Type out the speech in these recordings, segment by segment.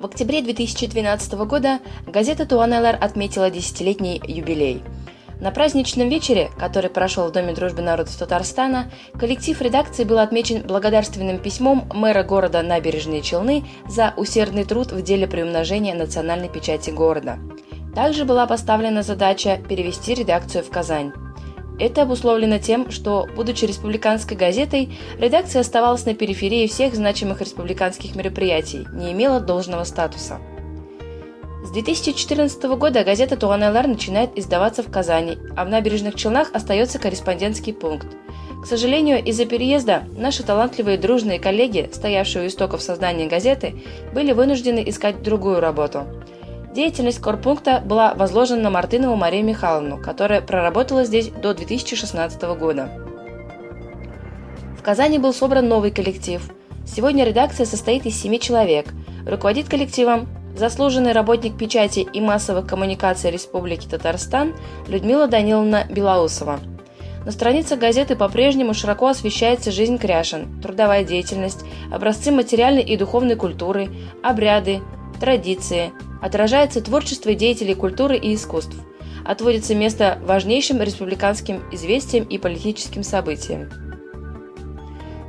В октябре 2012 года газета «Туан-Элар» отметила 10-летний юбилей. На праздничном вечере, который прошел в Доме дружбы народов Татарстана, коллектив редакции был отмечен благодарственным письмом мэра города Набережные Челны за усердный труд в деле приумножения национальной печати города. Также была поставлена задача перевести редакцию в Казань. Это обусловлено тем, что, будучи республиканской газетой, редакция оставалась на периферии всех значимых республиканских мероприятий, не имела должного статуса. С 2014 года газета «Туан-Элар» начинает издаваться в Казани, а в Набережных Челнах остается корреспондентский пункт. К сожалению, из-за переезда наши талантливые дружные коллеги, стоявшие у истоков создания газеты, были вынуждены искать другую работу. Деятельность корпункта была возложена на Мартынову Марию Михайловну, которая проработала здесь до 2016 года. В Казани был собран новый коллектив. Сегодня редакция состоит из 7 человек. Руководит коллективом заслуженный работник печати и массовых коммуникаций Республики Татарстан Людмила Даниловна Белоусова. На страницах газеты по-прежнему широко освещается жизнь кряшен, трудовая деятельность, образцы материальной и духовной культуры, обряды, традиции, отражается творчество деятелей культуры и искусств, отводится место важнейшим республиканским известиям и политическим событиям.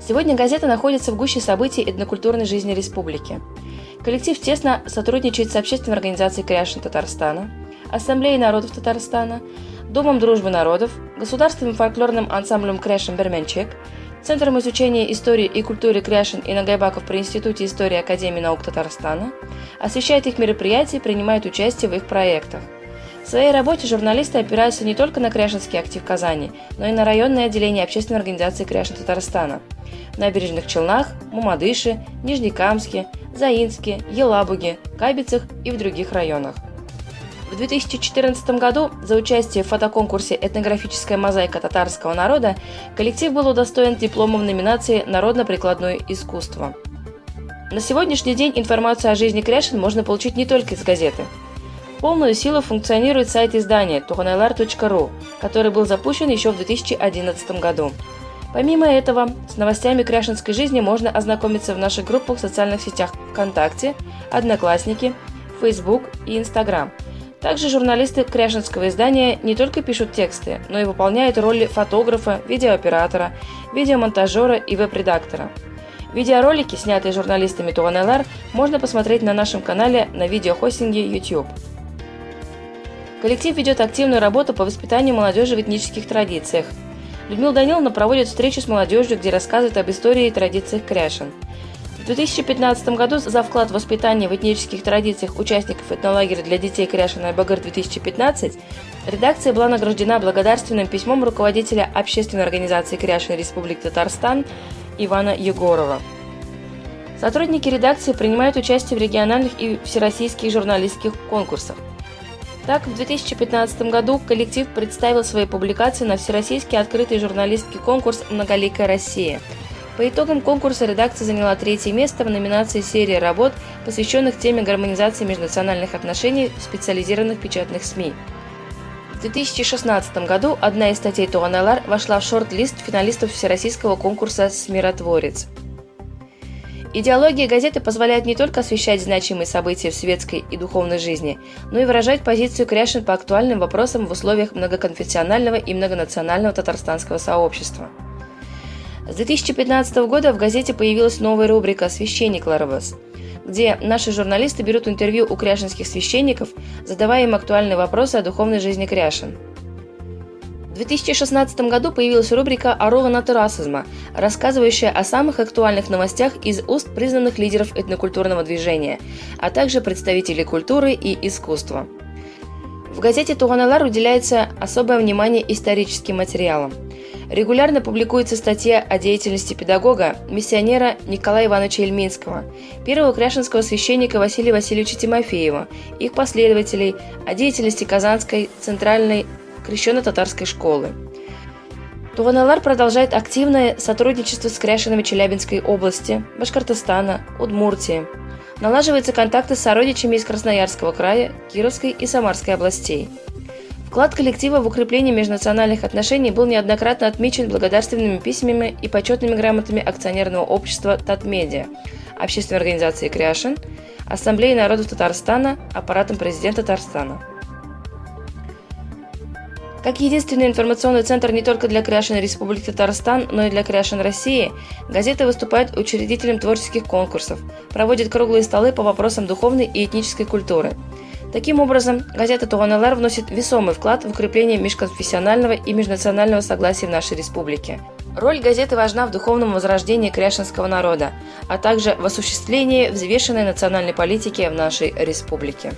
Сегодня газета находится в гуще событий этнокультурной жизни республики. Коллектив тесно сотрудничает с Общественной организацией кряшен Татарстана, Ассамблеей народов Татарстана, Домом дружбы народов, Государственным фольклорным ансамблем кряшен Берменчек, Центром изучения истории и культуры кряшен и нагайбаков при Институте истории Академии наук Татарстана, освещает их мероприятия и принимает участие в их проектах. В своей работе журналисты опираются не только на кряшенский актив Казани, но и на районное отделение Общественной организации кряшен Татарстана в Набережных Челнах, Мамадыше, Нижнекамске, Заинске, Елабуге, Кабицах и в других районах. В 2014 году за участие в фотоконкурсе «Этнографическая мозаика татарского народа» коллектив был удостоен диплома в номинации «Народно-прикладное искусство». На сегодняшний день информацию о жизни кряшен можно получить не только из газеты. В полную силу функционирует сайт издания tuanelar.ru, который был запущен еще в 2011 году. Помимо этого, с новостями кряшенской жизни можно ознакомиться в наших группах в социальных сетях ВКонтакте, Одноклассники, Facebook и Instagram. Также журналисты кряшенского издания не только пишут тексты, но и выполняют роли фотографа, видеооператора, видеомонтажера и веб-редактора. Видеоролики, снятые журналистами Туан-Элар, можно посмотреть на нашем канале на видеохостинге YouTube. Коллектив ведет активную работу по воспитанию молодежи в этнических традициях. Людмила Даниловна проводит встречи с молодежью, где рассказывает об истории и традициях кряшен. В 2015 году за вклад в воспитание в этнических традициях участников этнолагеря для детей кряшен Айбагыр-2015 редакция была награждена благодарственным письмом руководителя Общественной организации кряшен Республики Татарстан Ивана Егорова. Сотрудники редакции принимают участие в региональных и всероссийских журналистских конкурсах. Так, в 2015 году коллектив представил свои публикации на всероссийский открытый журналистский конкурс «Многоликая Россия». По итогам конкурса редакция заняла 3-е место в номинации «Серия работ, посвященных теме гармонизации межнациональных отношений в специализированных печатных СМИ». В 2016 году одна из статей Туан-Элар вошла в шорт-лист финалистов всероссийского конкурса «Смиротворец». Идеология газеты позволяет не только освещать значимые события в светской и духовной жизни, но и выражать позицию кряшен по актуальным вопросам в условиях многоконфессионального и многонационального татарстанского сообщества. С 2015 года в газете появилась новая рубрика «Священник Ларвас», где наши журналисты берут интервью у кряшенских священников, задавая им актуальные вопросы о духовной жизни кряшен. В 2016 году появилась рубрика «Арова натурасызма», рассказывающая о самых актуальных новостях из уст признанных лидеров этнокультурного движения, а также представителей культуры и искусства. В газете Туан-Элар уделяется особое внимание историческим материалам. Регулярно публикуется статья о деятельности педагога, миссионера Николая Ивановича Ильминского, первого кряшенского священника Василия Васильевича Тимофеева, их последователей, о деятельности Казанской центральной крещено-татарской школы. Туан-Элар продолжает активное сотрудничество с кряшенами Челябинской области, Башкортостана, Удмуртии. Налаживаются контакты с сородичами из Красноярского края, Кировской и Самарской областей. Вклад коллектива в укрепление межнациональных отношений был неоднократно отмечен благодарственными письмами и почетными грамотами акционерного общества Татмедиа, Общественной организации кряшен, Ассамблеей народов Татарстана, аппаратом президента Татарстана. Как единственный информационный центр не только для Кряшин Республики Татарстан, но и для Кряшин России, газета выступает учредителем творческих конкурсов, проводит круглые столы по вопросам духовной и этнической культуры. Таким образом, газета Туган эл-ар вносит весомый вклад в укрепление межконфессионального и межнационального согласия в нашей республике. Роль газеты важна в духовном возрождении кряшинского народа, а также в осуществлении взвешенной национальной политики в нашей республике.